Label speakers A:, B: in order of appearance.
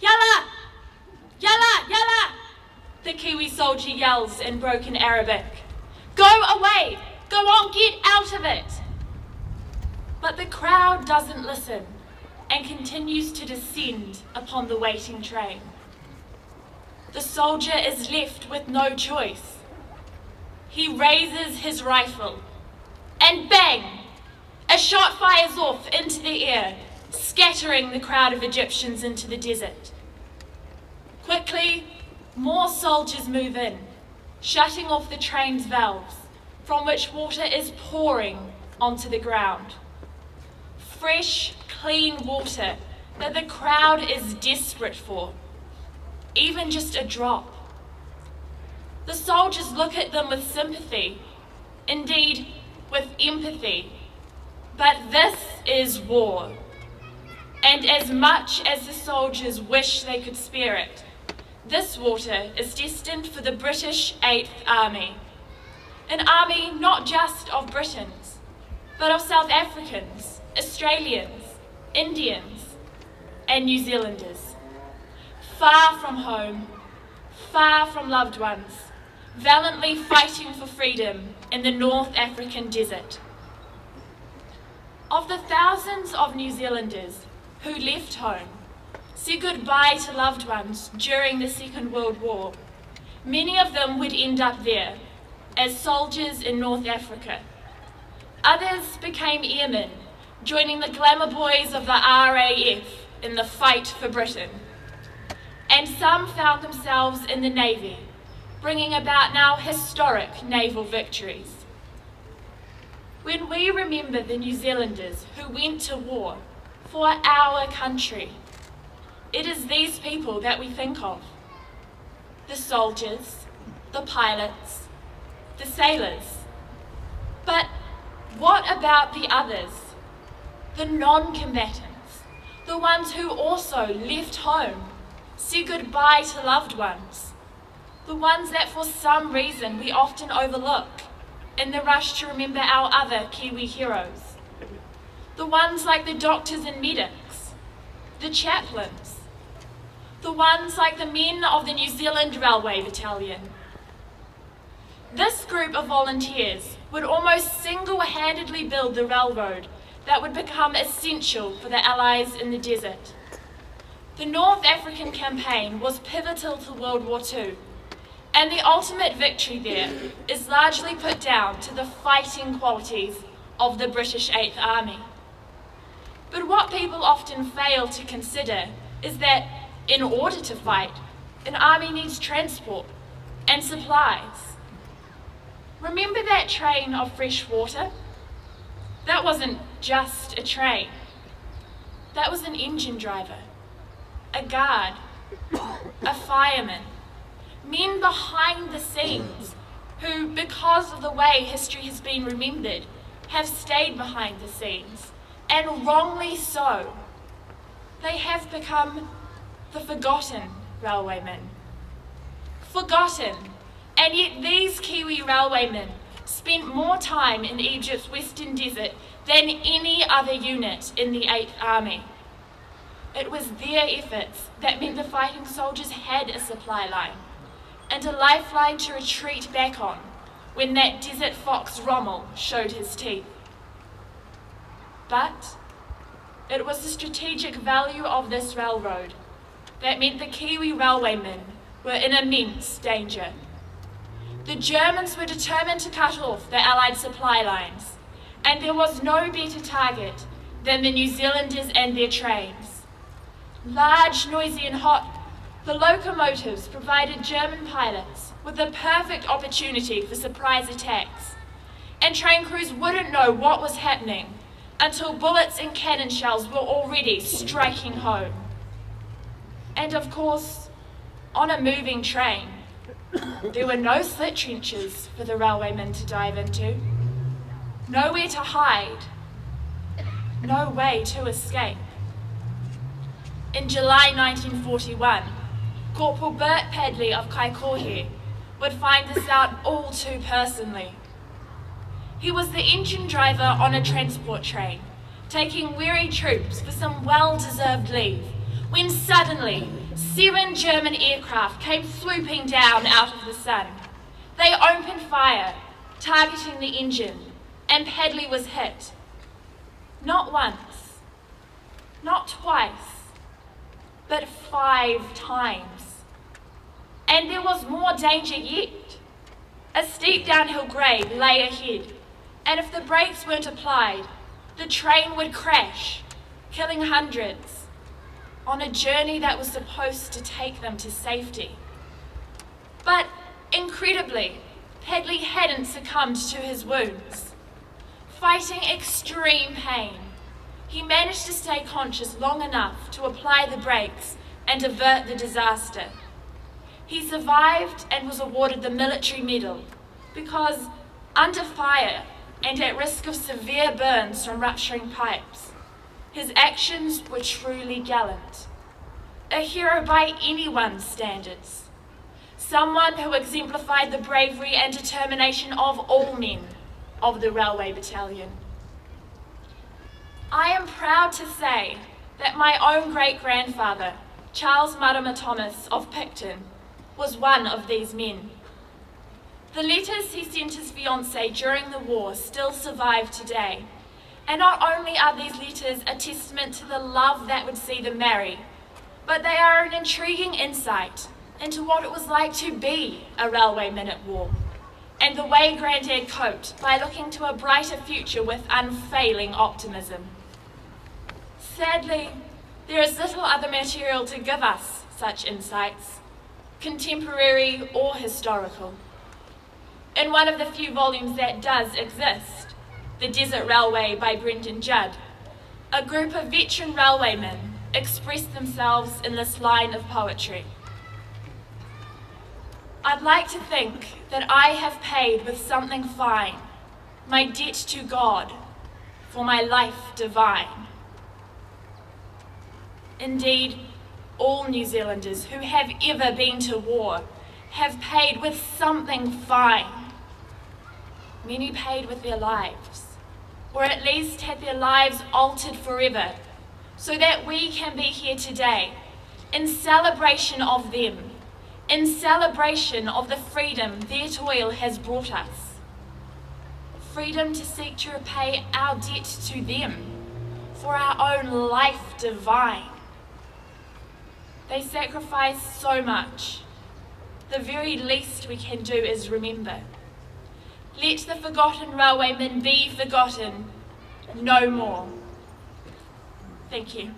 A: Yalla! Yalla! Yalla! The Kiwi soldier yells in broken Arabic. Go away! Go on, get out of it! But the crowd doesn't listen and continues to descend upon the waiting train. The soldier is left with no choice. He raises his rifle, and bang! A shot fires off into the air, scattering the crowd of Egyptians into the desert. Quickly, more soldiers move in, shutting off the train's valves, from which water is pouring onto the ground. Fresh, clean water that the crowd is desperate for, even just a drop. The soldiers look at them with sympathy, indeed with empathy. But this is war, and as much as the soldiers wish they could spare it, this water is destined for the British 8th Army, an army not just of Britons, but of South Africans, Australians, Indians, and New Zealanders, far from home, far from loved ones, valiantly fighting for freedom in the North African desert. Of the thousands of New Zealanders who left home, said goodbye to loved ones during the Second World War, many of them would end up there as soldiers in North Africa. Others became airmen, joining the glamour boys of the RAF in the fight for Britain. And some found themselves in the Navy, bringing about now historic naval victories. When we remember the New Zealanders who went to war for our country, it is these people that we think of. The soldiers, the pilots, the sailors. But what about the others? The non-combatants, the ones who also left home, said goodbye to loved ones, the ones that for some reason we often overlook in the rush to remember our other Kiwi heroes. The ones like the doctors and medics, the chaplains, the ones like the men of the New Zealand Railway Battalion. This group of volunteers would almost single-handedly build the railroad that would become essential for the Allies in the desert. The North African campaign was pivotal to World War II, and the ultimate victory there is largely put down to the fighting qualities of the British 8th Army. But what people often fail to consider is that in order to fight, an army needs transport and supplies. Remember that train of fresh water? That wasn't just a train. That was an engine driver, a guard, a fireman, men behind the scenes who, because of the way history has been remembered, have stayed behind the scenes, and wrongly so. They have become the forgotten railwaymen. Forgotten, and yet these Kiwi railwaymen spent more time in Egypt's Western Desert than any other unit in the 8th Army. It was their efforts that meant the fighting soldiers had a supply line, and a lifeline to retreat back on when that desert fox Rommel showed his teeth. But it was the strategic value of this railroad that meant the Kiwi railwaymen were in immense danger. The Germans were determined to cut off the Allied supply lines, and there was no better target than the New Zealanders and their trains. Large, noisy and hot, the locomotives provided German pilots with the perfect opportunity for surprise attacks, and train crews wouldn't know what was happening until bullets and cannon shells were already striking home. And of course, on a moving train, there were no slit trenches for the railwaymen to dive into, nowhere to hide, no way to escape. In July 1941, Corporal Bert Padley of Kaikohe would find this out all too personally. He was the engine driver on a transport train, taking weary troops for some well-deserved leave, when suddenly 7 German aircraft came swooping down out of the sun. They opened fire, targeting the engine, and Pedley was hit. Not once, not twice, but 5 times. And there was more danger yet. A steep downhill grade lay ahead, and if the brakes weren't applied, the train would crash, killing hundreds, on a journey that was supposed to take them to safety. But incredibly, Pedley hadn't succumbed to his wounds. Fighting extreme pain, he managed to stay conscious long enough to apply the brakes and avert the disaster. He survived and was awarded the military medal because, under fire and at risk of severe burns from rupturing pipes, his actions were truly gallant. A hero by anyone's standards. Someone who exemplified the bravery and determination of all men of the Railway Battalion. I am proud to say that my own great-grandfather, Charles Marama Thomas of Picton, was one of these men. The letters he sent his fiancée during the war still survive today, and not only are these letters a testament to the love that would see them marry, but they are an intriguing insight into what it was like to be a railwayman at war, and the way Grandad coped by looking to a brighter future with unfailing optimism. Sadly, there is little other material to give us such insights, contemporary or historical. In one of the few volumes that does exist, The Desert Railway by Brendan Judd, a group of veteran railwaymen expressed themselves in this line of poetry. I'd like to think that I have paid with something fine my debt to God for my life divine. Indeed, all New Zealanders who have ever been to war have paid with something fine. Many paid with their lives, or at least had their lives altered forever, so that we can be here today in celebration of them, in celebration of the freedom their toil has brought us. Freedom to seek to repay our debt to them for our own life divine. They sacrificed so much. The very least we can do is remember. Let the forgotten railwaymen be forgotten no more. Thank you.